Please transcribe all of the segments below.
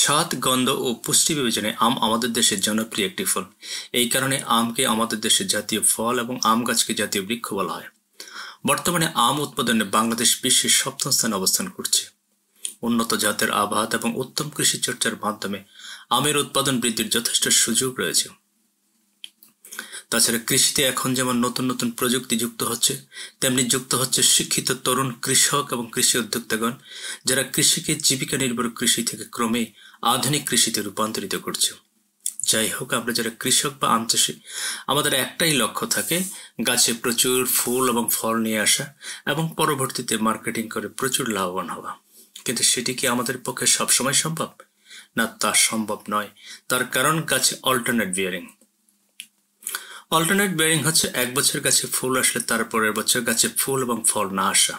স্বাদ, গন্ধ ও পুষ্টি বিবেচনায় আম আমাদের দেশের জনপ্রিয় একটি ফল। এই কারণে আমকে আমাদের দেশের জাতীয় ফল এবং আম গাছকে জাতীয় বৃক্ষ বলা হয়। বর্তমানে আম উৎপাদনে বাংলাদেশ বিশ্বের 7ম স্থানে অবস্থান করছে। উন্নত জাতের আবাদ এবং উত্তম কৃষি চর্চার মাধ্যমে আমের উৎপাদন বৃদ্ধির যথেষ্ট সুযোগ রয়েছে। তাছাড়া কৃষিতে এখন যেমন নতুন নতুন প্রযুক্তি যুক্ত হচ্ছে, তেমনি যুক্ত হচ্ছে শিক্ষিত তরুণ কৃষক এবং কৃষি উদ্যোক্তাগণ, যারা কৃষিকে জীবিকা নির্ভর কৃষি থেকে ক্রমে আধুনিক কৃষিতে রূপান্তরিত করছে। যাই হোক, আমরা যারা কৃষক বা আম চাষী, আমাদের একটাই লক্ষ্য থাকে গাছে প্রচুর ফুল এবং ফল নিয়ে আসা এবং পরবর্তীতে মার্কেটিং করে প্রচুর লাভবান হওয়া। কিন্তু সেটি কি আমাদের পক্ষে সবসময় সম্ভব? না, তা সম্ভব নয়। তার কারণ গাছে অল্টারনেট বিয়ারিং। অল্টারনেট বিয়ারিং হচ্ছে এক বছর গাছে ফুল আসলে তার পরের বছর গাছে ফুল এবং ফল না আসা।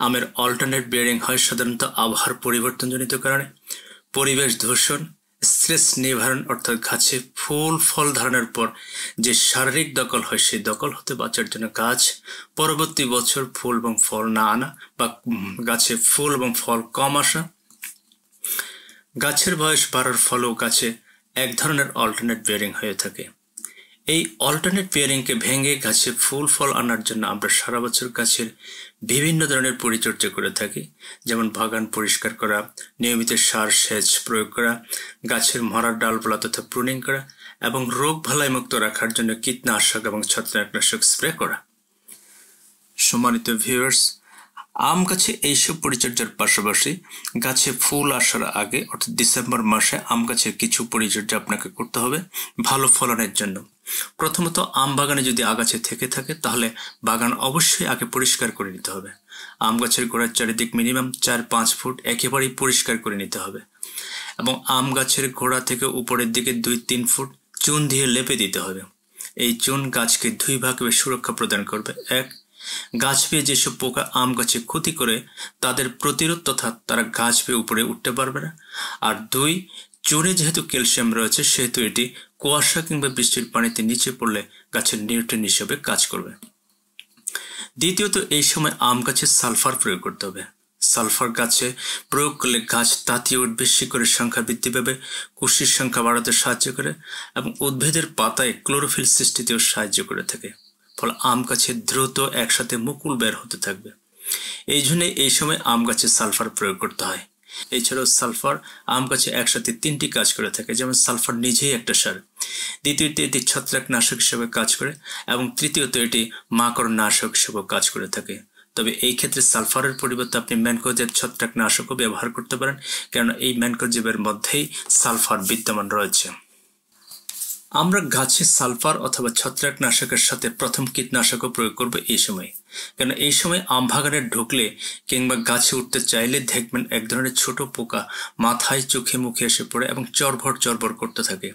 আমের অল্টারনেট বিয়ারিং হয় সাধারণত আবহাওয়ার পরিবর্তনজনিত কারণে, পরিবেশ দূষণ, স্ট্রেস নিবারণ অর্থাৎ গাছে ফুল ফল ধারণের পর যে শারীরিক দখল হয়, সেই দখল হতে বাঁচার জন্য গাছ পরবর্তী বছর ফুল এবং ফল না আনা বা গাছে ফুল এবং ফল কম আসা। গাছের বয়স বাড়ার ফলেও গাছে এক ধরনের অল্টারনেট বিয়ারিং হয়ে থাকে। এই অল্টারনেট বিয়ারিংকে ভেঙে গাছে ফুল ফল আনার জন্য আমরা সারা বছর গাছের বিভিন্ন ধরনের পরিচর্যা করে থাকি, যেমন বাগান পরিষ্কার করা, নিয়মিত সার সেচ প্রয়োগ করা, গাছের মরা ডালপালা তথা প্রুনিং করা এবং রোগ বালাই মুক্ত রাখার জন্য কীটনাশক এবং ছত্রাকনাশক স্প্রে করা। সম্মানিত ভিউয়ার্স, আম গাছে এইসব পরিচর্যার পাশাপাশি গাছে ফুল আসার আগে অর্থাৎ ডিসেম্বর মাসে আম গাছের কিছু পরিচর্যা আপনাকে করতে হবে ভালো ফলনের জন্য। প্রথমত, আম বাগানে যদি আগাছা থেকে থাকে তাহলে বাগান অবশ্যই আগে পরিষ্কার করে নিতে হবে। আম গাছের গোড়ার চারিদিক মিনিমাম 4-5 ফুট একেবারেই পরিষ্কার করে নিতে হবে এবং আম গাছের গোড়া থেকে উপরের দিকে 2-3 ফুট চুন দিয়ে লেপে দিতে হবে। এই চুন গাছকে 2 ভাগে সুরক্ষা প্রদান করবে। 1, গাছ পেয়ে যেসব পোকা আম গাছে ক্ষতি করে তাদের প্রতিরোধ তথা তারা গাছ পেয়ে উপরে উঠতে পারবে না। আর 2, চুনে যেহেতু ক্যালসিয়াম রয়েছে সেহেতু এটি কুয়াশা কিংবা বৃষ্টির পানিতে নিচে পড়লে গাছের নিউট্রিয়েন্ট হিসেবে কাজ করবে। দ্বিতীয়ত, এই সময় আম গাছে সালফার প্রয়োগ করতে হবে। সালফার গাছে প্রয়োগ করলে গাছ তাতিয়ে উঠবে, শিকড়ের সংখ্যা বৃদ্ধি পাবে, কুশির সংখ্যা বাড়াতে সাহায্য করে এবং উদ্ভিদের পাতায় ক্লোরোফিল সৃষ্টিতেও সাহায্য করে থাকে। ফলে আম গাছে দ্রুত একসাথে মুকুল বের হতে থাকবে। এই জন্য এই সময় আম গাছে সালফার প্রয়োগ করতে হয়। এছাড়াও সালফার আম গাছে একসাথে 3টি কাজ করে থাকে, যেমন সালফার নিজেই একটা সার, দ্বিতীয়ত এটি ছত্রাকনাশক হিসেবে কাজ করে এবং তৃতীয়ত এটি মাকড় নাশক হিসেবে কাজ করে থাকে। তবে এই ক্ষেত্রে সালফারের পরিবর্তে আপনি ম্যানকোজেব ছত্রাকনাশকও ব্যবহার করতে পারেন, কারণ এই ম্যানকোজেবের মধ্যেই সালফার বিদ্যমান রয়েছে। আমরা গাছে সালফার অথবা ছত্রাকনাশকের সাথে প্রথম কীটনাশকও প্রয়োগ করব এই সময়, কারণ এই সময় আম বাগানে ঢুকলে কিংবা গাছে উঠতে চাইলে দেখবেন এক ধরনের ছোট পোকা মাথায় চোখে মুখে এসে পড়ে এবং চরভর করতে থাকে।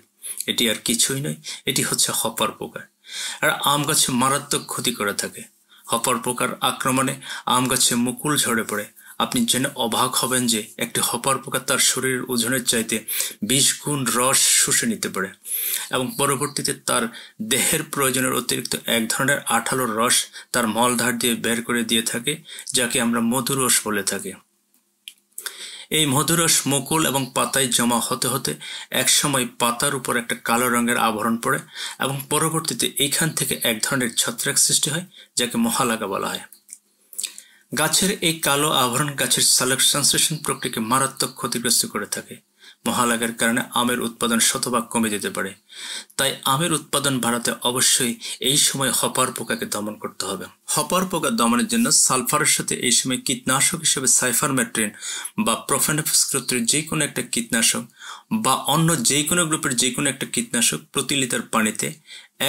এটি আর কিছুই নয়, এটি হচ্ছে হপার পোকা। আর আম গাছে মারাত্মক ক্ষতি করে থাকে। হপার পোকার আক্রমণে আম গাছে মুকুল ঝরে পড়ে। আপনি জেনে অবাক হবেন যে একটি হপার পোকা তার শরীরের ওজনের চাইতে 20 গুণ রস শুষে নিতে পারে এবং পরবর্তীতে তার দেহের প্রয়োজনের অতিরিক্ত এক ধরনের আঠালো রস তার মলধার দিয়ে বের করে দিয়ে থাকে, যাকে আমরা মধুরস বলে থাকি। এই মধুরস মুকুল এবং পাতায় জমা হতে হতে একসময় পাতার উপর একটা কালো রঙের আবরণ পড়ে এবং পরবর্তীতে এইখান থেকে এক ধরনের ছত্রাক সৃষ্টি হয়, যাকে মহালাগা বলা হয়। গাছের এই কালো আবরণ গাছের সালোকসংশ্লেষণ প্রক্রিয়াকে মারাত্মক ক্ষতিগ্রস্ত করে থাকে। মহালাগার কারণে আমের উৎপাদন শতভাগ কমে যেতে পারে। তাই আমের উৎপাদন বাড়াতে অবশ্যই এই সময় হপার পোকাকে দমন করতে হবে। হপার পোকা দমনের জন্য সালফারের সাথে এই সময় কীটনাশক হিসেবে সাইফারমেথ্রিন বা প্রোফেনফস গোত্রের যে কোনো একটা কীটনাশক বা অন্য যে কোনো গ্রুপের যে কোনো একটা কীটনাশক প্রতি লিটার পানিতে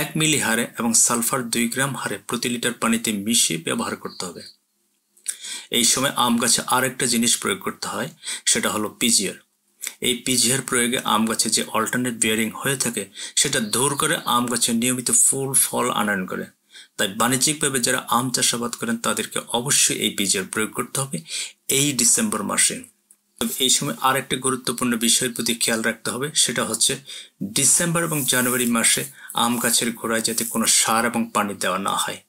1 মিলি হারে এবং সালফার 2 গ্রাম হারে প্রতি লিটার পানিতে মিশিয়ে ব্যবহার করতে হবে। এই সময় আম গাছে আরেকটা জিনিস প্রয়োগ করতে হয়, সেটা হলো পিজিআর। এই পিজিআর প্রয়োগে আম গাছে যে অল্টারনেট বিয়ারিং হয়ে থাকে সেটা দূর করে আম গাছে নিয়মিত ফুল ফল আনয়ন করে। তাই বাণিজ্যিকভাবে যারা আম চাষাবাদ করেন তাদেরকে অবশ্যই এই পিজিআর প্রয়োগ করতে হবে এই ডিসেম্বর মাসে। এই সময় আরেকটা গুরুত্বপূর্ণ বিষয়ের প্রতি খেয়াল রাখতে হবে, সেটা হচ্ছে ডিসেম্বর এবং জানুয়ারি মাসে আম গাছের গোড়ায় যাতে কোনো সার এবং পানি দেওয়া না হয়।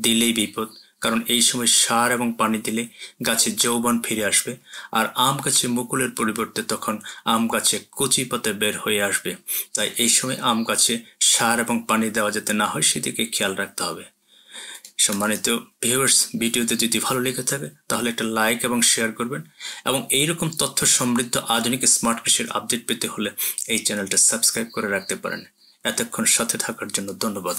দিলেই বিপদ, কারণ এই সময় সার এবং পানি দিলে গাছে যৌবন ফিরে আসবে, আর আম গাছে মুকুলের পরিবর্তে তখন আম গাছে কচি পাতা বের হয়ে আসবে। তাই এই সময় আম গাছে সার এবং পানি দেওয়া যাতে না হয় সেদিকে খেয়াল রাখতে হবে। সম্মানিত ভিউয়ার্স, ভিডিওতে যদি ভালো লেগে থাকে তাহলে একটা লাইক এবং শেয়ার করবেন, এবং এইরকম তথ্য সমৃদ্ধ আধুনিক স্মার্ট কৃষির আপডেট পেতে হলে এই চ্যানেলটা সাবস্ক্রাইব করে রাখতে পারেন। এতক্ষণ সাথে থাকার জন্য ধন্যবাদ।